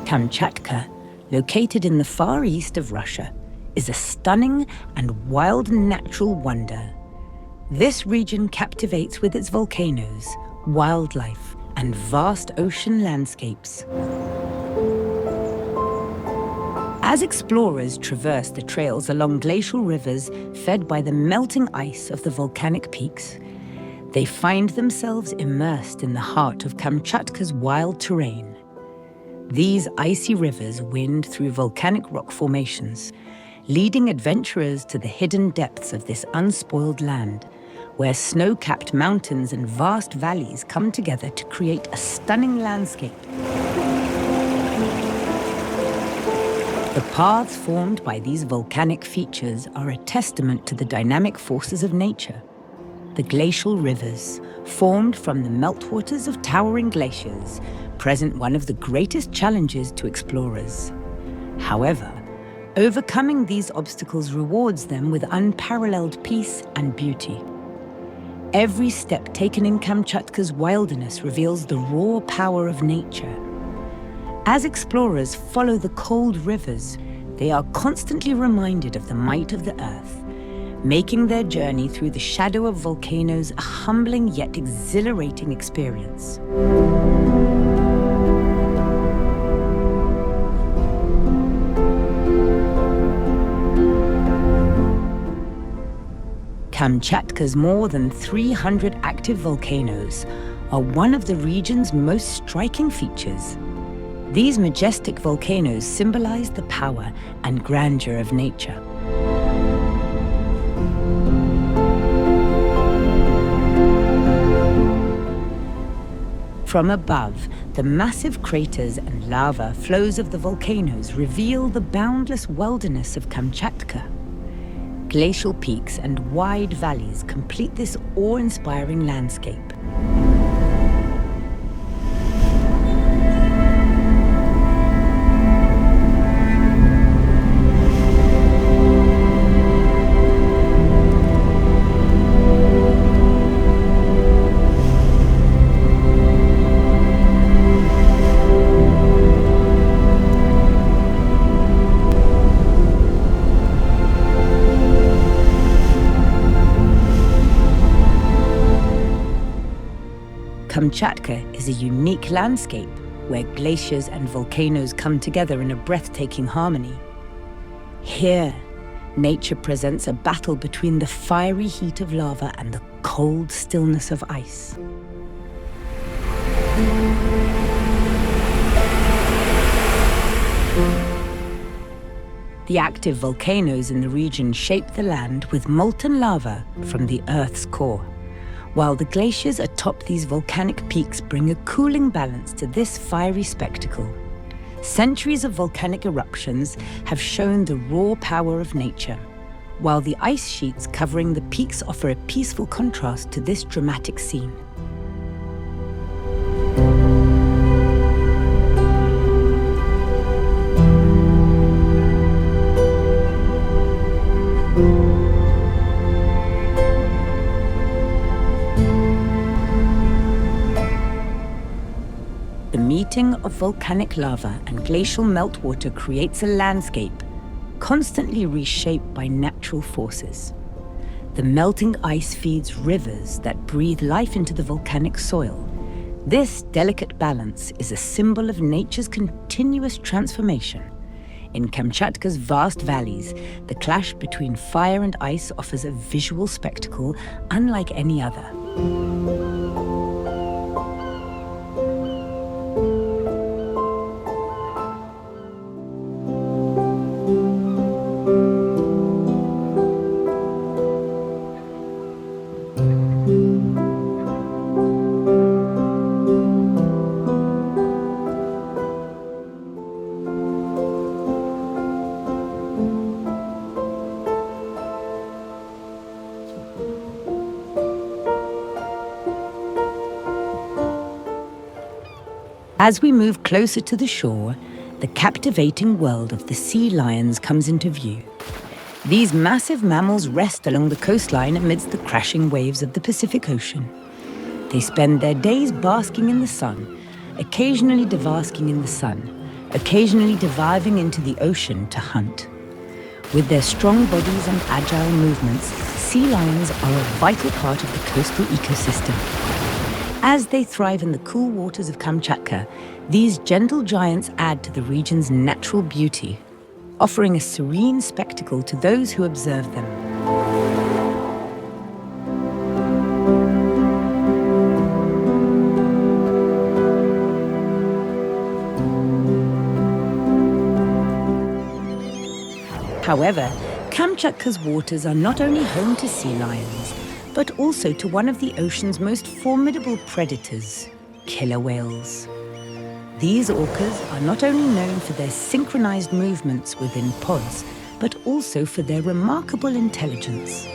Kamchatka, located in the far east of Russia, is a stunning and wild natural wonder. This region captivates with its volcanoes, wildlife, and vast ocean landscapes. As explorers traverse the trails along glacial rivers fed by the melting ice of the volcanic peaks, they find themselves immersed in the heart of Kamchatka's wild terrain. These icy rivers wind through volcanic rock formations, leading adventurers to the hidden depths of this unspoiled land, where snow-capped mountains and vast valleys come together to create a stunning landscape. The paths formed by these volcanic features are a testament to the dynamic forces of nature. The glacial rivers, formed from the meltwaters of towering glaciers, present one of the greatest challenges to explorers. However, overcoming these obstacles rewards them with unparalleled peace and beauty. Every step taken in Kamchatka's wilderness reveals the raw power of nature. As explorers follow the cold rivers, they are constantly reminded of the might of the earth, making their journey through the shadow of volcanoes a humbling yet exhilarating experience. Kamchatka's more than 300 active volcanoes are one of the region's most striking features. These majestic volcanoes symbolize the power and grandeur of nature. From above, the massive craters and lava flows of the volcanoes reveal the boundless wilderness of Kamchatka. Glacial peaks and wide valleys complete this awe-inspiring landscape. Kamchatka is a unique landscape where glaciers and volcanoes come together in a breathtaking harmony. Here, nature presents a battle between the fiery heat of lava and the cold stillness of ice. The active volcanoes in the region shape the land with molten lava from the Earth's core, while the glaciers atop these volcanic peaks bring a cooling balance to this fiery spectacle. Centuries of volcanic eruptions have shown the raw power of nature, while the ice sheets covering the peaks offer a peaceful contrast to this dramatic scene. The meeting of volcanic lava and glacial meltwater creates a landscape constantly reshaped by natural forces. The melting ice feeds rivers that breathe life into the volcanic soil. This delicate balance is a symbol of nature's continuous transformation. In Kamchatka's vast valleys, the clash between fire and ice offers a visual spectacle unlike any other. As we move closer to the shore, the captivating world of the sea lions comes into view. These massive mammals rest along the coastline amidst the crashing waves of the Pacific Ocean. They spend their days basking in the sun, occasionally diving into the ocean to hunt. With their strong bodies and agile movements, sea lions are a vital part of the coastal ecosystem. As they thrive in the cool waters of Kamchatka, these gentle giants add to the region's natural beauty, offering a serene spectacle to those who observe them. However, Kamchatka's waters are not only home to sea lions, but also to one of the ocean's most formidable predators, killer whales. These orcas are not only known for their synchronized movements within pods, but also for their remarkable intelligence.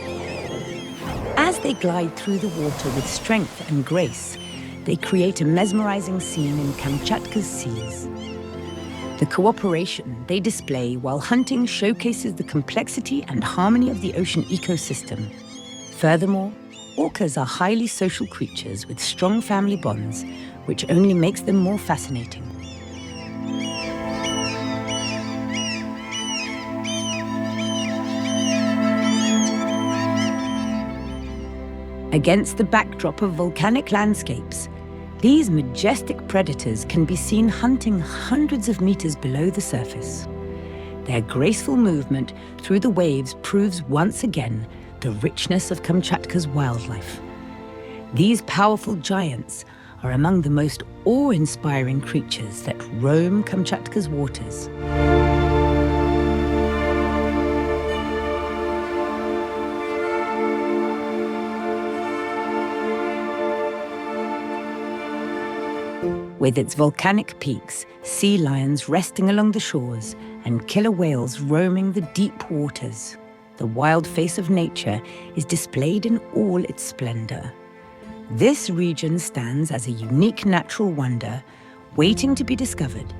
As they glide through the water with strength and grace, they create a mesmerizing scene in Kamchatka's seas. The cooperation they display while hunting showcases the complexity and harmony of the ocean ecosystem. Furthermore, orcas are highly social creatures with strong family bonds, which only makes them more fascinating. Against the backdrop of volcanic landscapes, these majestic predators can be seen hunting hundreds of meters below the surface. Their graceful movement through the waves proves once again the richness of Kamchatka's wildlife. These powerful giants are among the most awe-inspiring creatures that roam Kamchatka's waters. With its volcanic peaks, sea lions resting along the shores, and killer whales roaming the deep waters, the wild face of nature is displayed in all its splendor. This region stands as a unique natural wonder, waiting to be discovered